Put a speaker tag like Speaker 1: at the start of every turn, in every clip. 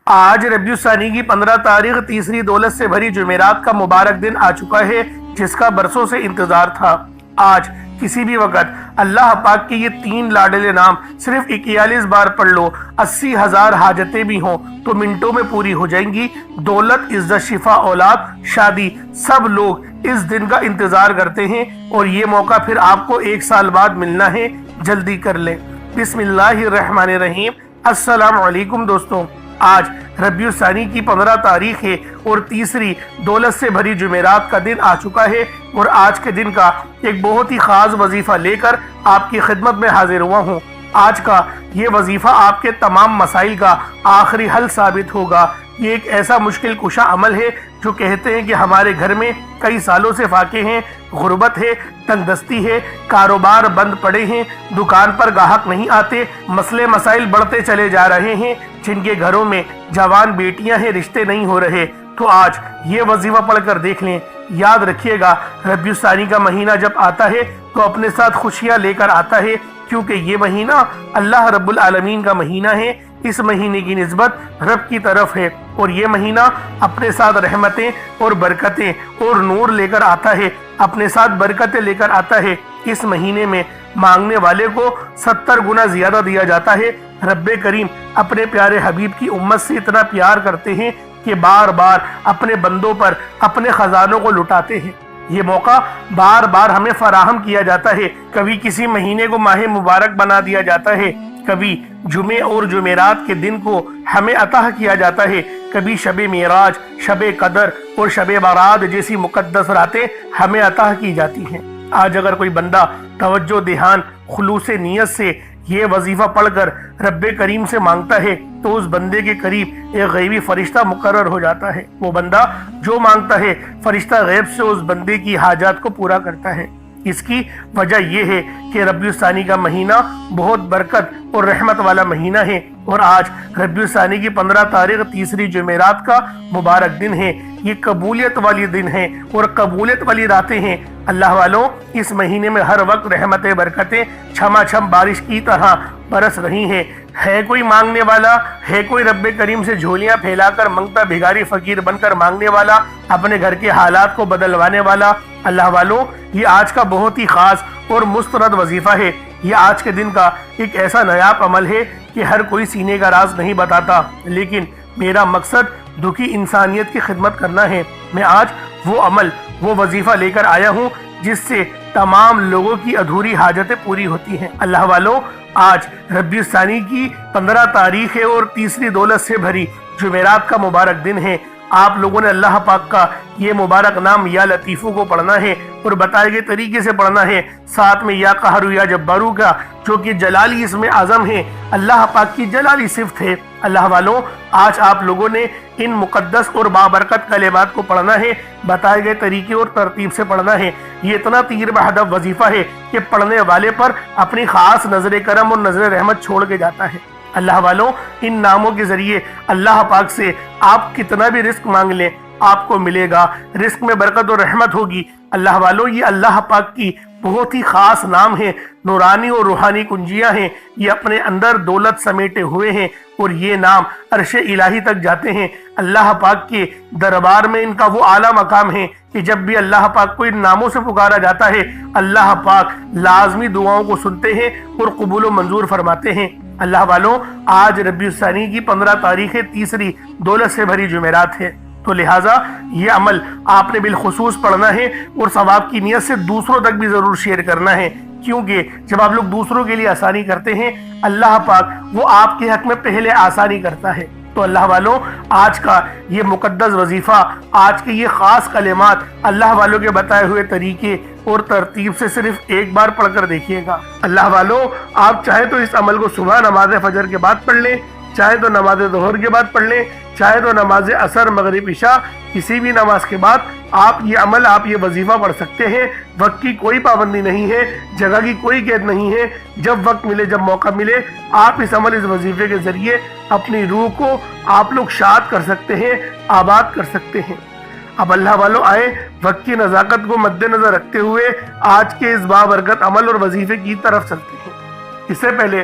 Speaker 1: آج ربیع ثانی کی 15 تاریخ تیسری دولت سے بھری جمعرات کا مبارک دن آ چکا ہے، جس کا برسوں سے انتظار تھا۔ آج کسی بھی وقت اللہ پاک کے یہ 3 لاڈلے نام صرف 41 بار پڑھ لو، 80,000 حاجتیں بھی ہوں تو منٹوں میں پوری ہو جائیں گی۔ دولت، عزت، شفا، اولاد، شادی، سب لوگ اس دن کا انتظار کرتے ہیں اور یہ موقع پھر آپ کو 1 سال بعد ملنا ہے، جلدی کر لیں۔ بسم اللہ الرحمن الرحیم۔ السلام علیکم دوستوں، آج ربیع ثانی کی 15 تاریخ ہے اور تیسری دولت سے بھری جمعرات کا دن آ چکا ہے، اور آج کے دن کا ایک بہت ہی خاص وظیفہ لے کر آپ کی خدمت میں حاضر ہوا ہوں۔ آج کا یہ وظیفہ آپ کے تمام مسائل کا آخری حل ثابت ہوگا۔ یہ ایک ایسا مشکل کشا عمل ہے جو کہتے ہیں کہ ہمارے گھر میں کئی سالوں سے فاقے ہیں، غربت ہے، تنگ دستی ہے، کاروبار بند پڑے ہیں، دکان پر گاہک نہیں آتے، مسئلے مسائل بڑھتے چلے جا رہے ہیں، جن کے گھروں میں جوان بیٹیاں ہیں، رشتے نہیں ہو رہے۔ تو آج یہ وظیفہ پڑھ کر دیکھ لیں۔ یاد رکھیے گا، ربیع ثانی کا مہینہ جب آتا ہے تو اپنے ساتھ خوشیاں لے کر آتا ہے، کیونکہ یہ مہینہ اللہ رب العالمین کا مہینہ ہے۔ اس مہینے کی نسبت رب کی طرف ہے، اور یہ مہینہ اپنے ساتھ رحمتیں اور برکتیں اور نور لے کر آتا ہے، اپنے ساتھ برکتیں لے کر آتا ہے۔ اس مہینے میں مانگنے والے کو 70 گنا زیادہ دیا جاتا ہے۔ رب کریم اپنے پیارے حبیب کی امت سے اتنا پیار کرتے ہیں کہ بار بار اپنے بندوں پر اپنے خزانوں کو لٹاتے ہیں۔ یہ موقع بار بار ہمیں فراہم کیا جاتا ہے۔ کبھی کسی مہینے کو ماہ مبارک بنا دیا جاتا ہے، کبھی جمعے اور جمعرات کے دن کو ہمیں عطا کیا جاتا ہے، کبھی شب معراج، شب قدر اور شب برات جیسی مقدس راتیں ہمیں عطا کی جاتی ہیں۔ آج اگر کوئی بندہ توجہ، دھیان، خلوص نیت سے یہ وظیفہ پڑھ کر رب کریم سے مانگتا ہے تو اس بندے کے قریب ایک غیبی فرشتہ مقرر ہو جاتا ہے۔ وہ بندہ جو مانگتا ہے، فرشتہ غیب سے اس بندے کی حاجات کو پورا کرتا ہے۔ اس کی وجہ یہ ہے کہ ربیع ثانی کا مہینہ بہت برکت اور رحمت والا مہینہ ہے، اور آج ربیع ثانی کی 15 تاریخ تیسری جمعرات کا مبارک دن ہے۔ یہ قبولیت والی دن ہے اور قبولیت والی راتیں ہیں۔ اللہ والوں، اس مہینے میں ہر وقت رحمتیں، برکتیں چھما چھم بارش کی طرح برس رہی ہیں۔ ہے کوئی مانگنے والا، ہے کوئی رب کریم سے جھولیاں پھیلا کر منگتا بھیگاری فقیر بن کر مانگنے والا، اپنے گھر کے حالات کو بدلوانے والا۔ اللہ والوں، یہ آج کا بہت ہی خاص اور مستند وظیفہ ہے۔ یہ آج کے دن کا ایک ایسا نایاب عمل ہے کہ ہر کوئی سینے کا راز نہیں بتاتا، لیکن میرا مقصد دکھی انسانیت کی خدمت کرنا ہے۔ میں آج وہ عمل، وہ وظیفہ لے کر آیا ہوں جس سے تمام لوگوں کی ادھوری حاجتیں پوری ہوتی ہیں۔ اللہ والوں، آج ربیع ثانی کی 15 تاریخ ہے اور تیسری دولت سے بھری جمعرات کا مبارک دن ہے۔ آپ لوگوں نے اللہ پاک کا یہ مبارک نام یا لطیفو کو پڑھنا ہے اور بتائے گئے طریقے سے پڑھنا ہے، ساتھ میں یا قہرو یا جبارو کا، جو کہ جلالی اسم اعظم ہے، اللہ پاک کی جلالی صفت ہے۔ اللہ والوں، آج آپ لوگوں نے ان مقدس اور بابرکت کلمات کو پڑھنا ہے، بتائے گئے طریقے اور ترتیب سے پڑھنا ہے۔ یہ اتنا تیر بہدف وظیفہ ہے کہ پڑھنے والے پر اپنی خاص نظر کرم اور نظر رحمت چھوڑ کے جاتا ہے۔ اللہ والوں، ان ناموں کے ذریعے اللہ پاک سے آپ کتنا بھی رزق مانگ لیں، آپ کو ملے گا، رزق میں برکت اور رحمت ہوگی۔ اللہ والوں، یہ اللہ پاک کی بہت ہی خاص نام ہیں، نورانی اور روحانی کنجیاں ہیں۔ یہ اپنے اندر دولت سمیٹے ہوئے ہیں اور یہ نام عرش الہی تک جاتے ہیں۔ اللہ پاک کے دربار میں ان کا وہ اعلیٰ مقام ہے کہ جب بھی اللہ پاک کو ان ناموں سے پکارا جاتا ہے، اللہ پاک لازمی دعاؤں کو سنتے ہیں اور قبول و منظور فرماتے ہیں۔ اللہ والوں، آج ربیع ثانی کی 15 تاریخ تیسری دولت سے بھری جمعرات ہے، تو لہٰذا یہ عمل آپ نے بالخصوص پڑھنا ہے اور ثواب کی نیت سے دوسروں تک بھی ضرور شیئر کرنا ہے، کیونکہ جب آپ لوگ دوسروں کے لیے آسانی کرتے ہیں، اللہ پاک وہ آپ کے حق میں پہلے آسانی کرتا ہے۔ تو اللہ والوں، آج کا یہ مقدس وظیفہ، آج کے یہ خاص کلمات اللہ والوں کے بتائے ہوئے طریقے اور ترتیب سے صرف ایک بار پڑھ کر دیکھیے گا۔ اللہ والوں، آپ چاہے تو اس عمل کو صبح نماز فجر کے بعد پڑھ لیں، چاہے تو نماز ظہر کے بعد پڑھ لیں، چاہے تو نماز عصر، مغرب، عشاء، کسی بھی نماز کے بعد آپ یہ عمل، آپ یہ وظیفہ پڑھ سکتے ہیں۔ وقت کی کوئی پابندی نہیں ہے، جگہ کی کوئی قید نہیں ہے۔ جب وقت ملے، جب موقع ملے، آپ اس عمل، اس وظیفے کے ذریعے اپنی روح کو آپ لوگ شاد کر سکتے ہیں، آباد کر سکتے ہیں۔ اب اللہ والوں، آئے وقت کی نزاکت کو مد نظر رکھتے ہوئے آج کے اس بابرکت عمل اور وظیفے کی طرف چلتے ہیں۔ اس سے پہلے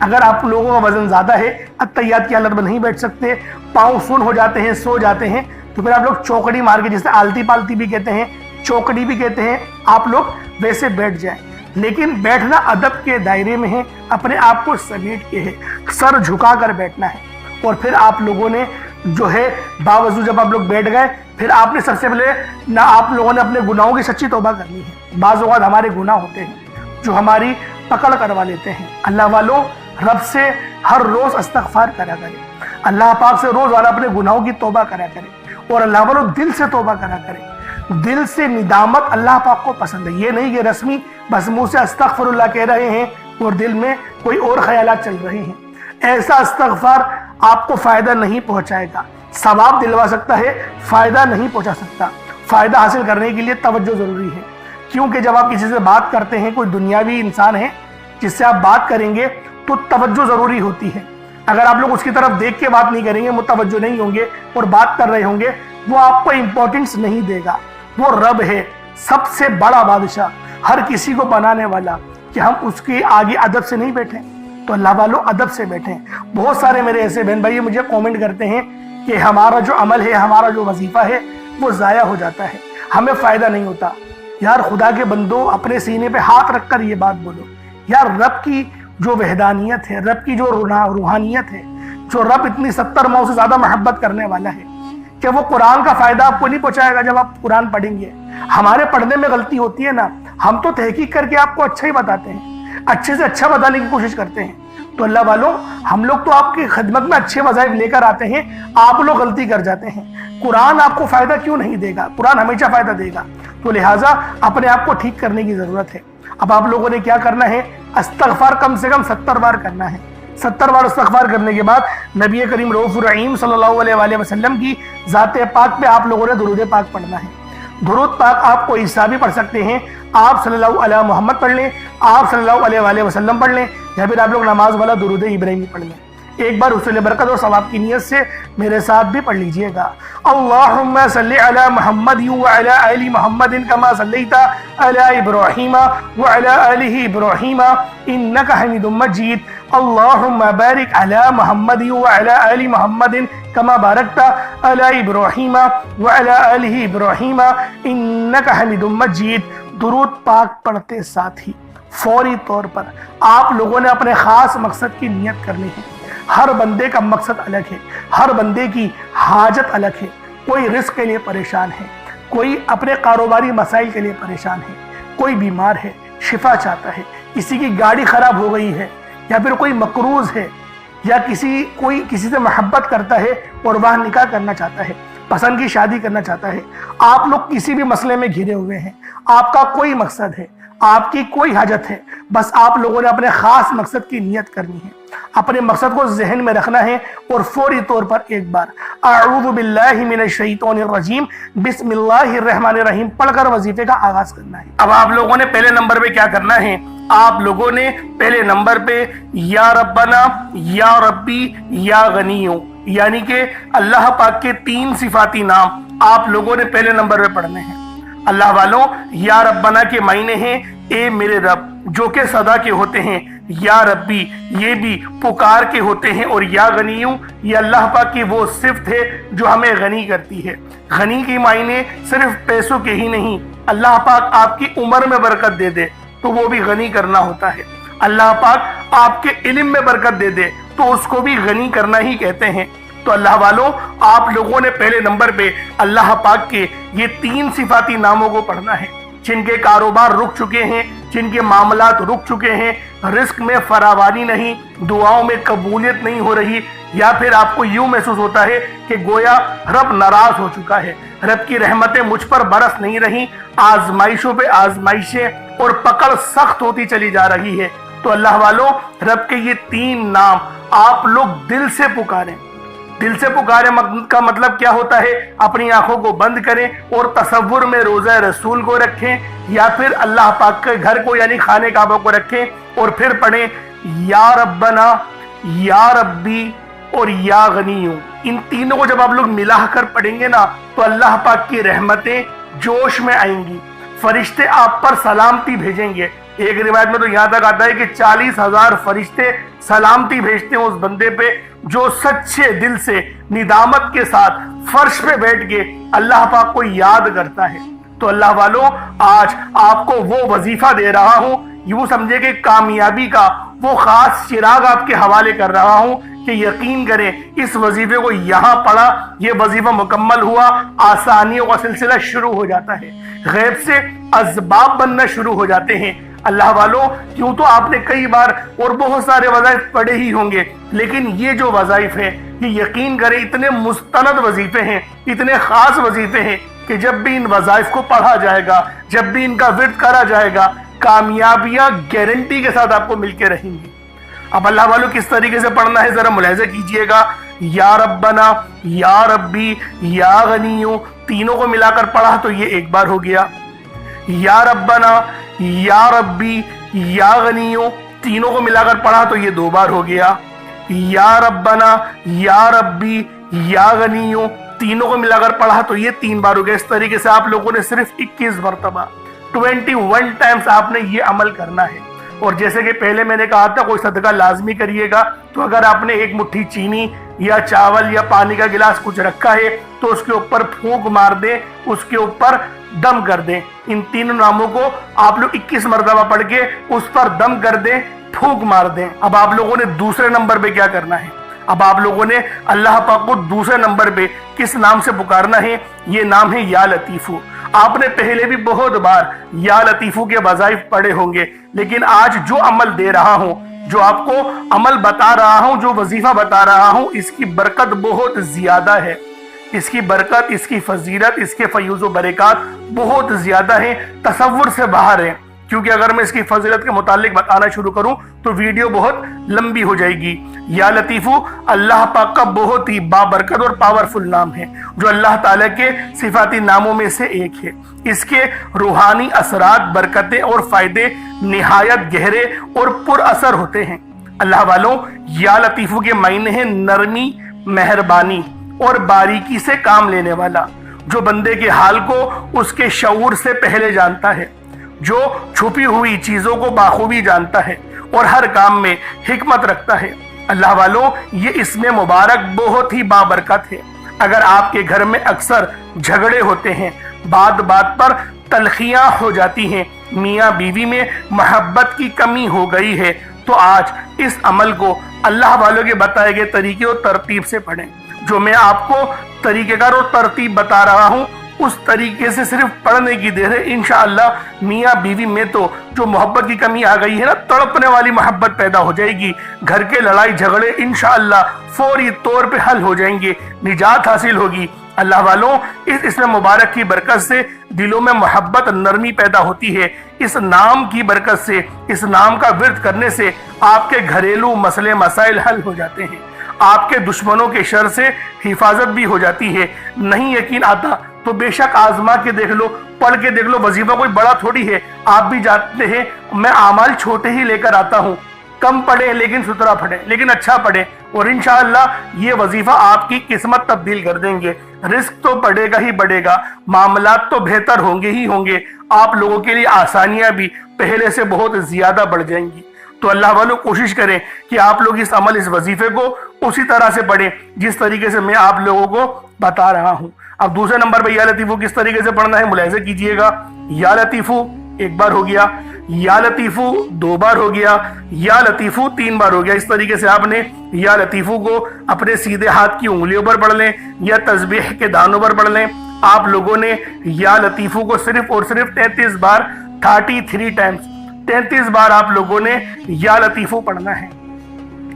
Speaker 1: اگر آپ لوگوں کا وزن زیادہ ہے، التحیات کی حالت میں نہیں بیٹھ سکتے، پاؤں سن ہو جاتے ہیں، سو جاتے ہیں، تو پھر آپ لوگ چوکڑی مار کے، جسے آلتی پالتی بھی کہتے ہیں، چوکڑی بھی کہتے ہیں، آپ لوگ ویسے بیٹھ جائیں. لیکن بیٹھنا ادب کے دائرے میں ہے، اپنے آپ کو سمیٹ کے ہے، سر جھکا کر بیٹھنا ہے. اور پھر آپ لوگوں نے جو ہے باوضو جب آپ لوگ بیٹھ گئے، پھر آپ نے سب سے پہلے نہ آپ لوگوں نے اپنے گناہوں کی سچی توبہ کرنی ہے. بعض اوقات ہمارے گناہ ہوتے ہیں جو ہماری پکڑ کروا لیتے ہیں. اللہ والوں، رب سے ہر روز استغفار کرا کرے، اللہ پاک سے روز والا اپنے گناہوں کی توبہ کرا کرے، اور اللہ والوں دل سے توبہ کرا کرے. دل سے ندامت اللہ پاک کو پسند ہے. یہ نہیں کہ رسمی بس منہ سے استغفر اللہ کہہ رہے ہیں اور دل میں کوئی اور خیالات چل رہے ہیں. ایسا استغفار آپ کو فائدہ نہیں پہنچائے گا. ثواب دلوا سکتا ہے، فائدہ نہیں پہنچا سکتا. فائدہ حاصل کرنے کے لیے توجہ ضروری ہے، کیونکہ جب آپ کسی سے بات کرتے ہیں، کوئی دنیاوی انسان ہے جس سے آپ بات کریں گے تو توجہ ضروری ہوتی ہے. اگر آپ لوگ اس کی طرف دیکھ کے بات نہیں کریں گے، متوجہ نہیں ہوں گے اور بات کر رہے ہوں گے، وہ آپ کو امپورٹنس نہیں دے گا. وہ رب ہے، سب سے بڑا بادشاہ، ہر کسی کو بنانے والا، کہ ہم اس کے آگے ادب سے نہیں بیٹھیں. تو اللہ والوں ادب سے بیٹھیں. بہت سارے میرے ایسے بہن بھائی مجھے کومنٹ کرتے ہیں کہ ہمارا جو عمل ہے، ہمارا جو وظیفہ ہے وہ ضائع ہو جاتا ہے، ہمیں فائدہ نہیں ہوتا. یار خدا کے بندو، اپنے سینے پہ ہاتھ رکھ کر یہ بات بولو. یار رب کی جو وحدانیت ہے، رب کی جو روحانیت ہے، جو رب اتنی 70 ماؤں سے زیادہ محبت کرنے والا ہے، کہ وہ قرآن کا فائدہ آپ کو نہیں پہنچائے گا جب آپ قرآن پڑھیں گے. ہمارے پڑھنے میں غلطی ہوتی ہے نا، ہم تو تحقیق کر کے آپ کو اچھا ہی بتاتے ہیں، اچھے سے اچھا بتانے کی کوشش کرتے ہیں. تو اللہ والوں، ہم لوگ تو آپ کی خدمت میں اچھے وظائف لے کر آتے ہیں، آپ لوگ غلطی کر جاتے ہیں. قرآن آپ کو فائدہ کیوں نہیں دے گا؟ قرآن ہمیشہ فائدہ دے گا. تو لہٰذا اپنے آپ کو ٹھیک کرنے کی ضرورت ہے. اب آپ لوگوں نے کیا کرنا ہے؟ استغفار کم سے کم 70 بار کرنا ہے. 70 بار استغفار کرنے کے بعد نبی کریم رؤوف الرحیم صلی اللہ علیہ وآلہ وسلم کی ذات پاک پہ آپ لوگوں نے درود پاک پڑھنا ہے. درود پاک آپ کو عیسیٰ بھی پڑھ سکتے ہیں، آپ صلی اللہ علیہ محمد پڑھ لیں، آپ صلی اللہ علیہ وآلہ وسلم پڑھ لیں، یا پھر آپ لوگ نماز والا درود ابراہیمی پڑھ لیں. ایک بار حصول برکت اور ثواب کی نیت سے میرے ساتھ بھی پڑھ لیجئے گا. اللہم صلی علی محمد وعلی آل محمد کما صلیت علی ابراہیم وعلی آل ابراہیم انک حمید مجید. اللہم بارک علی محمد وعلی آل محمد کما بارکت علی ابراہیم وعلی آل ابراہیم انک حمید مجید. درود پاک پڑھتے ساتھ ہی فوری طور پر آپ لوگوں نے اپنے خاص مقصد کی نیت کرنی ہے. ہر بندے کا مقصد الگ ہے، ہر بندے کی حاجت الگ ہے. کوئی رزق کے لیے پریشان ہے، کوئی اپنے کاروباری مسائل کے لیے پریشان ہے، کوئی بیمار ہے شفا چاہتا ہے، کسی کی گاڑی خراب ہو گئی ہے، یا پھر کوئی مقروض ہے، یا کوئی کسی سے محبت کرتا ہے اور وہ نکاح کرنا چاہتا ہے، پسند کی شادی کرنا چاہتا ہے. آپ لوگ کسی بھی مسئلے میں گھرے ہوئے ہیں، آپ کا کوئی مقصد ہے، آپ کی کوئی حاجت ہے، بس آپ لوگوں نے اپنے خاص مقصد کی نیت کرنی ہے، اپنے مقصد کو ذہن میں رکھنا ہے، اور فوری طور پر ایک بار اعوذ باللہ من الشیطان الرجیم بسم اللہ الرحمن الرحیم پڑھ کر وظیفے کا آغاز کرنا ہے. اب آپ لوگوں نے پہلے نمبر پہ کیا کرنا ہے؟ آپ لوگوں نے پہلے نمبر پہ یا ربنا، یا ربی، یا غنیو، یعنی کہ اللہ پاک کے 3 صفاتی نام آپ لوگوں نے پہلے نمبر پہ پڑھنے ہیں. اللہ والوں، یا ربنا کے معنی ہیں اے میرے رب، جو کہ صدا کے ہوتے ہیں. یا ربی، یہ بھی پکار کے ہوتے ہیں. اور یا غنیوں، یہ اللہ پاک کی وہ صفت ہے جو ہمیں غنی کرتی ہے. غنی کی معنی صرف پیسوں کے ہی نہیں، اللہ پاک آپ کی عمر میں برکت دے دے تو وہ بھی غنی کرنا ہوتا ہے. اللہ پاک آپ کے علم میں برکت دے دے تو اس کو بھی غنی کرنا ہی کہتے ہیں. تو اللہ والوں، آپ لوگوں نے پہلے نمبر پہ اللہ پاک کے یہ 3 صفاتی ناموں کو پڑھنا ہے. جن کے کاروبار رک چکے ہیں، جن کے معاملات رک چکے ہیں، رزق میں فراوانی نہیں، دعاؤں میں قبولیت نہیں ہو رہی، یا پھر آپ کو یوں محسوس ہوتا ہے کہ گویا رب ناراض ہو چکا ہے، رب کی رحمتیں مجھ پر برس نہیں رہی، آزمائشوں پہ آزمائشیں اور پکڑ سخت ہوتی چلی جا رہی ہے. تو اللہ والوں، رب کے یہ 3 نام آپ لوگ دل سے پکاریں. دل سے پکارے کا مطلب کیا ہوتا ہے؟ اپنی آنکھوں کو بند کریں اور تصور میں روضہ رسول کو رکھیں، یا پھر اللہ پاک کے گھر کو یعنی خانہ کعبہ کو رکھیں، اور پھر پڑھیں یا ربنا، یا ربی اور یا غنیوں. ان تینوں کو جب آپ لوگ ملا کر پڑھیں گے نا تو اللہ پاک کی رحمتیں جوش میں آئیں گی، فرشتے آپ پر سلامتی بھیجیں گے، ایک روایت میں تو یہاں تک آتا ہے کہ 40,000 فرشتے سلامتی بھیجتے ہیں اس بندے پہ جو سچے دل سے ندامت کے ساتھ فرش پہ بیٹھ کے اللہ پاک کو یاد کرتا ہے۔ تو اللہ والوں، آج آپ کو وہ وظیفہ دے رہا ہوں، یوں سمجھے کہ کامیابی کا وہ خاص چراغ آپ کے حوالے کر رہا ہوں کہ یقین کریں اس وظیفے کو یہاں پڑھا، یہ وظیفہ مکمل ہوا، آسانیوں کا سلسلہ شروع ہو جاتا ہے، غیب سے اسباب بننا شروع ہو جاتے ہیں۔ اللہ والوں، کیوں تو آپ نے کئی بار اور بہت سارے وظائف پڑھے ہی ہوں گے، لیکن یہ جو وظائف ہیں یہ یقین کریں اتنے مستند وظیفے ہیں، اتنے خاص وظیفے ہیں کہ جب بھی ان وظائف کو پڑھا جائے گا، جب بھی ان کا ورد کرا جائے گا، کامیابیاں گارنٹی کے ساتھ آپ کو مل کے رہیں گی۔ اب اللہ والوں کس طریقے سے پڑھنا ہے ذرا ملاحظہ کیجئے گا۔ یا ربنا، یا ربی، یا غنیو، تینوں کو ملا کر پڑھا تو یہ ایک بار ہو گیا۔ یا ربنا، یا ربی، یا غنیو، تینوں کو ملا کر پڑھا تو یہ 2 بار ہو گیا۔ یا ربنا، یا ربی، یا غنیو، تینوں کو ملا کر پڑھا تو یہ 3 بار ہو گیا۔ اس طریقے سے آپ لوگوں نے صرف 21 مرتبہ 21 ٹائمز آپ نے یہ عمل کرنا ہے۔ اور جیسے کہ پہلے میں نے کہا تھا کوئی صدقہ لازمی کریے گا، تو اگر آپ نے 1 مٹھی چینی یا چاول یا پانی کا گلاس کچھ رکھا ہے تو اس کے اوپر پھونک مار دیں، اس کے اوپر دم کر دیں۔ ان 3 ناموں کو آپ لوگ 21 مرتبہ پڑھ کے اس پر دم کر دیں، پھونک مار دیں۔ اب آپ لوگوں نے دوسرے نمبر پہ کیا کرنا ہے؟ اب آپ لوگوں نے اللہ پاک کو دوسرے نمبر پہ کس نام سے پکارنا ہے؟ یہ نام ہے یا لطیفو۔ آپ نے پہلے بھی بہت بار یا لطیفو کے وظائف پڑھے ہوں گے، لیکن آج جو عمل دے رہا ہوں، جو آپ کو عمل بتا رہا ہوں، جو وظیفہ بتا رہا ہوں، اس کی برکت بہت زیادہ ہے۔ اس کی برکت، اس کی فضیلت، اس کے فیوز و برکات بہت زیادہ ہیں، تصور سے باہر ہیں۔ کیونکہ اگر میں اس کی فضیلت کے متعلق بتانا شروع کروں تو ویڈیو بہت لمبی ہو جائے گی۔ یا لطیفو اللہ پاک کا بہت ہی بابرکت اور پاورفل نام ہے، جو اللہ تعالیٰ کے صفاتی ناموں میں سے ایک ہے۔ اس کے روحانی اثرات، برکتیں اور فائدے نہایت گہرے اور پر اثر ہوتے ہیں۔ اللہ والوں، یا لطیفو کے معنی ہیں نرمی، مہربانی اور باریکی سے کام لینے والا، جو بندے کے حال کو اس کے شعور سے پہلے جانتا ہے، جو چھپی ہوئی چیزوں کو بخوبی جانتا ہے اور ہر کام میں حکمت رکھتا ہے۔ اللہ والوں، یہ اسم مبارک بہت ہی بابرکت ہے۔ اگر آپ کے گھر میں اکثر جھگڑے ہوتے ہیں، بات بات پر تلخیاں ہو جاتی ہیں، میاں بیوی میں محبت کی کمی ہو گئی ہے، تو آج اس عمل کو اللہ والوں کے بتائے گئے طریقے اور ترتیب سے پڑھیں۔ جو میں آپ کو طریقہ کار اور ترتیب بتا رہا ہوں، اس طریقے سے صرف پڑھنے کی دیر ہے۔ انشاءاللہ میاں بیوی میں تو جو محبت کی کمی آ گئی ہے نا، تڑپنے والی محبت پیدا ہو جائے گی، گھر کے لڑائی جھگڑے انشاءاللہ فوری طور پہ حل ہو جائیں گے، نجات حاصل ہوگی۔ اللہ والوں، اس اسم مبارک کی برکت سے دلوں میں محبت، نرمی پیدا ہوتی ہے۔ اس نام کی برکت سے، اس نام کا ورد کرنے سے آپ کے گھریلو مسئلے مسائل حل ہو جاتے ہیں، آپ کے دشمنوں کے شر سے حفاظت بھی ہو جاتی ہے۔ نہیں یقین آتا تو بے شک آزما کے دیکھ لو، پڑھ کے دیکھ لو، وظیفہ کوئی بڑا تھوڑی ہے۔ آپ بھی جانتے ہیں میں اعمال چھوٹے ہی لے کر آتا ہوں، کم پڑھیں لیکن ستھرا پڑھیں، لیکن اچھا پڑھیں، اور انشاءاللہ یہ وظیفہ آپ کی قسمت تبدیل کر دیں گے۔ رزق تو بڑھے گا ہی بڑھے گا، معاملات تو بہتر ہوں گے ہی ہوں گے، آپ لوگوں کے لیے آسانیاں بھی پہلے سے بہت زیادہ بڑھ جائیں گی۔ تو اللہ والوں کوشش کریں کہ آپ لوگ اس عمل، اس وظیفے کو اسی طرح سے پڑھیں جس طریقے سے میں آپ لوگوں کو بتا رہا ہوں۔ اب دوسرے نمبر پہ یا لطیفو کس طریقے سے پڑھنا ہے ملاحظہ کیجئے گا۔ یا لطیفو 1 بار ہو گیا، یا لطیفو 2 بار ہو گیا، یا لطیفو 3 بار ہو گیا۔ اس طریقے سے آپ نے یا لطیفو کو اپنے سیدھے ہاتھ کی انگلیوں پر پڑھ لیں یا تسبیح کے دانوں پر پڑھ لیں۔ آپ لوگوں نے یا لطیفو کو صرف اور صرف 33 بار 33 ٹائمز 33 بار آپ لوگوں نے یا لطیفو پڑھنا ہے۔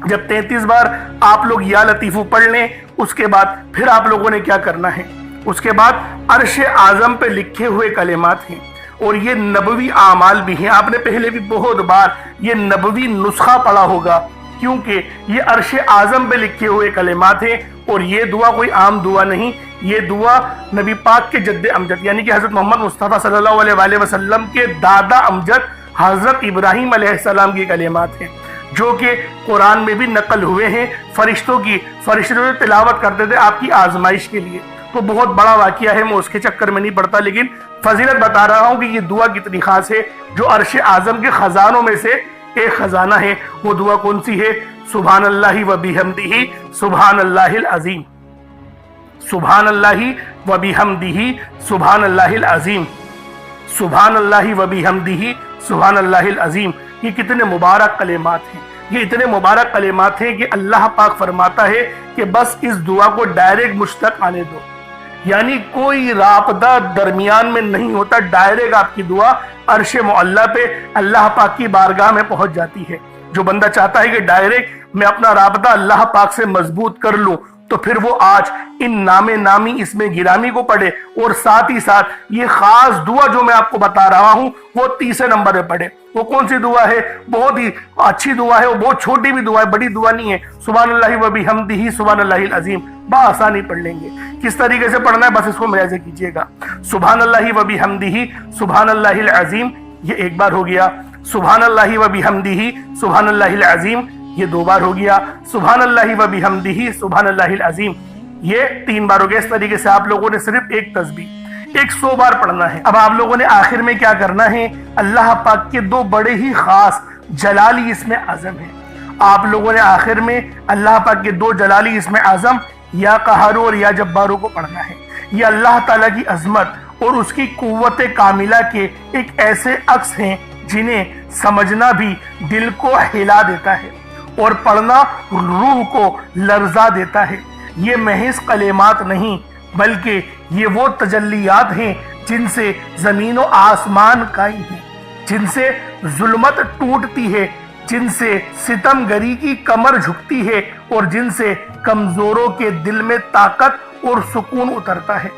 Speaker 1: جب 33 بار آپ لوگ یا لطیفو پڑھ لیں، اس کے بعد پھر آپ لوگوں نے کیا کرنا ہے؟ اس کے بعد عرش اعظم پہ لکھے ہوئے کلمات ہیں، اور یہ نبوی اعمال بھی ہیں۔ آپ نے پہلے بھی بہت بار یہ نبوی نسخہ پڑھا ہوگا، کیونکہ یہ عرش اعظم پہ لکھے ہوئے کلمات ہیں، اور یہ دعا کوئی عام دعا نہیں، یہ دعا نبی پاک کے جد امجد یعنی کہ حضرت محمد مصطفیٰ صلی اللہ علیہ وآلہ وسلم کے دادا امجد حضرت ابراہیم علیہ السلام کی کلمات ہیں، جو کہ قرآن میں بھی نقل ہوئے ہیں۔ فرشتے تلاوت کرتے تھے آپ کی آزمائش کے لیے۔ تو بہت بڑا واقعہ ہے، میں اس کے چکر میں نہیں پڑتا، لیکن فضیلت بتا رہا ہوں کہ یہ دعا کتنی خاص ہے، جو عرش اعظم کے خزانوں میں سے ایک خزانہ ہے۔ وہ دعا کون سی ہے؟ سبحان اللہ و بحمدہ سبحان اللہ العظیم، سبحان اللہ و بحمدہ سبحان اللہ العظیم، سبحان اللہ و بحمدہ سبحان اللہ العظیم۔ یہ کتنے مبارک کلمات ہیں، یہ اتنے مبارک کلمات ہیں کہ اللہ پاک فرماتا ہے کہ بس اس دعا کو ڈائریکٹ مجھ تک آنے دو، یعنی کوئی رابطہ درمیان میں نہیں ہوتا، ڈائریکٹ آپ کی دعا عرش معلیٰ پہ اللہ پاک کی بارگاہ میں پہنچ جاتی ہے۔ جو بندہ چاہتا ہے کہ ڈائریکٹ میں اپنا رابطہ اللہ پاک سے مضبوط کر لوں، تو پھر وہ آج ان نام نامی اس میں گرامی کو پڑھے، اور ساتھ ہی ساتھ یہ خاص دعا جو میں آپ کو بتا رہا ہوں وہ تیسرے نمبر پہ پڑھے۔ وہ کون سی دعا ہے؟ بہت ہی اچھی دعا ہے، وہ بہت چھوٹی بھی دعا ہے، بڑی دعا نہیں ہے۔ سبحان اللہ و بحمدہ سبحان اللہ العظیم بآسانی پڑھ لیں گے۔ کس طریقے سے پڑھنا ہے بس اس کو ملاحظہ کیجئے گا۔ سبحان اللہ و بحمدہ سبحان اللہ العظیم، یہ ایک بار ہو گیا۔ سبحان اللہ و بحمدہ سبحان اللہ العظیم، یہ دو بار ہو گیا۔ سبحان اللہ و بحمدہ سبحان اللہ العظیم، یہ تین بار ہو گیا۔ اس طریقے سے آپ لوگوں نے صرف ایک تسبیح 100 بار پڑھنا ہے۔ اب آپ لوگوں نے آخر میں کیا کرنا ہے؟ اللہ پاک کے دو بڑے ہی خاص جلالی اسم اعظم ہیں، آپ لوگوں نے آخر میں اللہ پاک کے دو جلالی اسم اعظم یا قہارو اور یا جبارو کو پڑھنا ہے۔ یہ اللہ تعالیٰ کی عظمت اور اس کی قوت کاملہ کے ایک ایسے عکس ہیں جنہیں سمجھنا بھی دل کو ہلا دیتا ہے اور پڑھنا روح کو لرزا دیتا ہے۔ یہ محض کلمات نہیں بلکہ یہ وہ تجلیات ہیں جن سے زمین و آسمان قائم ہیں، جن سے ظلمت ٹوٹتی ہے، جن سے ستم گری کی کمر جھکتی ہے، اور جن سے کمزوروں کے دل میں طاقت اور سکون اترتا ہے۔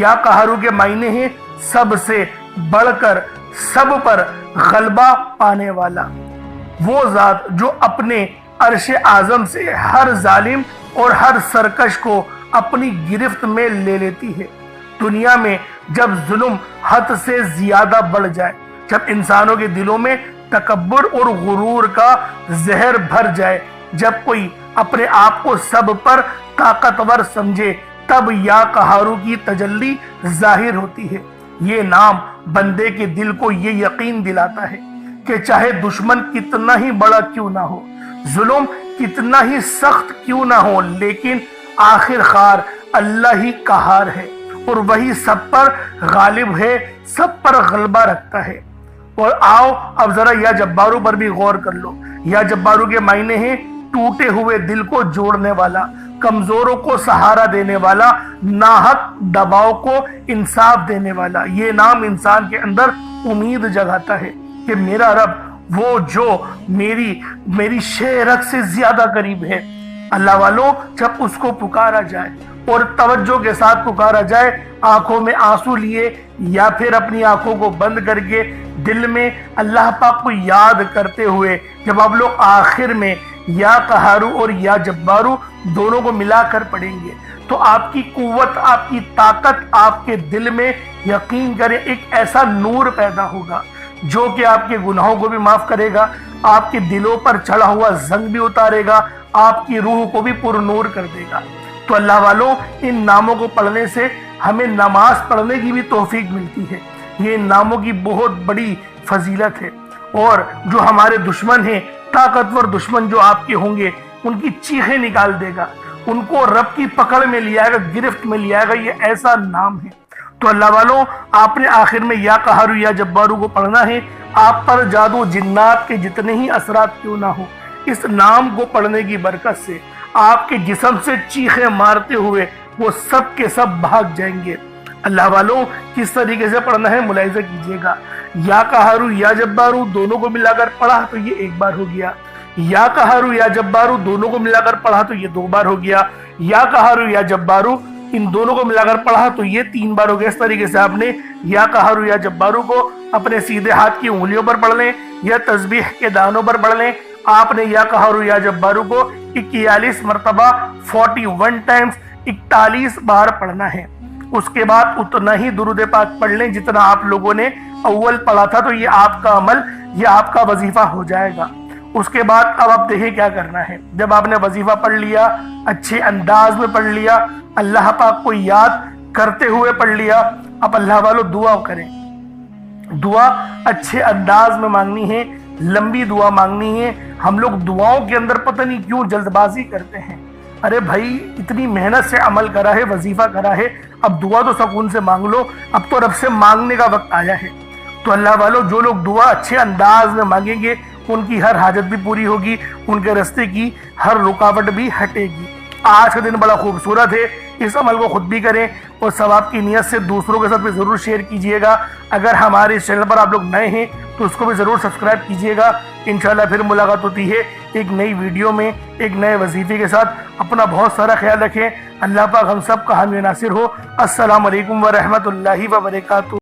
Speaker 1: یا قہرو کے معنی ہیں سب سے بڑھ کر سب پر غلبہ پانے والا، وہ ذات جو اپنے عرش اعظم سے ہر ظالم اور ہر سرکش کو اپنی گرفت میں لے لیتی ہے۔ دنیا میں جب ظلم حد سے زیادہ بڑھ جائے، جب انسانوں کے دلوں میں تکبر اور غرور کا زہر بھر جائے، جب کوئی اپنے آپ کو سب پر طاقتور سمجھے، تب یا قہارو کی تجلی ظاہر ہوتی ہے۔ یہ نام بندے کے دل کو یہ یقین دلاتا ہے کہ چاہے دشمن کتنا ہی بڑا کیوں نہ ہو، ظلم کتنا ہی سخت کیوں نہ ہو، لیکن آخر کار اللہ ہی قہار ہے اور وہی سب پر غالب ہے، سب پر غلبہ رکھتا ہے۔ اور آؤ اب ذرا یا جبارو پر بھی غور کر لو۔ یا جبارو کے معنی ہیں ٹوٹے ہوئے دل کو جوڑنے والا، کمزوروں کو سہارا دینے والا، ناحق دباؤ کو انصاف دینے والا۔ یہ نام انسان کے اندر امید جگاتا ہے کہ میرا رب وہ جو میری شہرت سے زیادہ قریب ہے۔ اللہ والوں، جب اس کو پکارا جائے اور توجہ کے ساتھ پکارا جائے، آنکھوں میں آنسو لیے یا پھر اپنی آنکھوں کو بند کر کے دل میں اللہ پاک کو یاد کرتے ہوئے، جب آپ لوگ آخر میں یا قہارو اور یا جبارو دونوں کو ملا کر پڑھیں گے تو آپ کی قوت، آپ کی طاقت، آپ کے دل میں یقین کریں ایک ایسا نور پیدا ہوگا جو کہ آپ کے گناہوں کو بھی معاف کرے گا، آپ کے دلوں پر چڑھا ہوا زنگ بھی اتارے گا، آپ کی روح کو بھی پر نور کر دے گا۔ تو اللہ والوں، ان ناموں کو پڑھنے سے ہمیں نماز پڑھنے کی بھی توفیق ملتی ہے۔ یہ ان ناموں کی بہت بڑی فضیلت ہے، اور جو ہمارے دشمن ہیں، طاقتور دشمن جو آپ کے ہوں گے، ان کی چیخیں نکال دے گا، ان کو رب کی پکڑ میں لے آئے گا، گرفت میں لے آئے گا۔ یہ ایسا نام ہے۔ تو اللہ والوں، آپ نے آخر میں یا قہارو یا جبارو کو پڑھنا ہے۔ آپ پر جادو جنات کے جتنے ہی اثرات کیوں نہ ہو، اس نام کو پڑھنے کی برکت سے آپ کے جسم سے چیخیں مارتے ہوئے وہ سب کے سب بھاگ جائیں گے۔ اللہ والوں، کس طریقے سے پڑھنا ہے ملاحظہ کیجئے گا۔ یا قہارو یا جبارو دونوں کو ملا کر پڑھا تو یہ ایک بار ہو گیا۔ یا قہارو یا جبارو دونوں کو ملا کر پڑھا تو یہ دو بار ہو گیا۔ یا قہارو یا جبارو ان دونوں کو ملا کر پڑھا تو یہ تین بار ہو گیا۔ اس طریقے سے آپ نے یا قہارو یا جبارو کو اپنے سیدھے ہاتھ کی انگلیوں پر پڑھ لیں یا تسبیح کے دانوں پر پڑھ لیں۔ آپ نے یا قہارو یا جبارو کو 41 مرتبہ 41 ٹائمز 41 بار پڑھنا ہے۔ اس کے بعد اتنا ہی درود پاک پڑھ لیں جتنا آپ لوگوں نے اول پڑھا تھا، تو یہ آپ کا عمل، یہ آپ کا وظیفہ ہو جائے گا۔ اس کے بعد اب آپ دیکھیں کیا کرنا ہے۔ جب آپ نے وظیفہ پڑھ لیا، اچھے انداز میں پڑھ لیا، اللہ پاک کو یاد کرتے ہوئے پڑھ لیا. اب اللہ والوں دعا کریں. دعا اچھے انداز میں مانگنی ہے, لمبی دعا مانگنی ہے. ہم لوگ دعاؤں کے اندر پتہ نہیں کیوں جلد بازی کرتے ہیں. ارے بھائی اتنی محنت سے عمل کرا ہے, وظیفہ کرا ہے, اب دعا تو سکون سے مانگ لو. اب تو رب سے مانگنے کا وقت آیا ہے. تو اللہ والوں جو لوگ دعا اچھے انداز میں مانگیں گے ان کی ہر حاجت بھی پوری ہوگی, ان کے راستے کی ہر رکاوٹ بھی ہٹے گی. آج کا دن بڑا خوبصورت ہے, اس عمل کو خود بھی کریں اور ثواب کی نیت سے دوسروں کے ساتھ بھی ضرور شیئر کیجئے گا. اگر ہمارے اس چینل پر آپ لوگ نئے ہیں تو اس کو بھی ضرور سبسکرائب کیجئے گا. انشاءاللہ پھر ملاقات ہوتی ہے ایک نئی ویڈیو میں ایک نئے وظیفے کے ساتھ. اپنا بہت سارا خیال رکھیں. اللہ پاک ہم سب کا حامی و ناصر ہو. السلام علیکم ورحمۃ اللہ وبرکاتہ.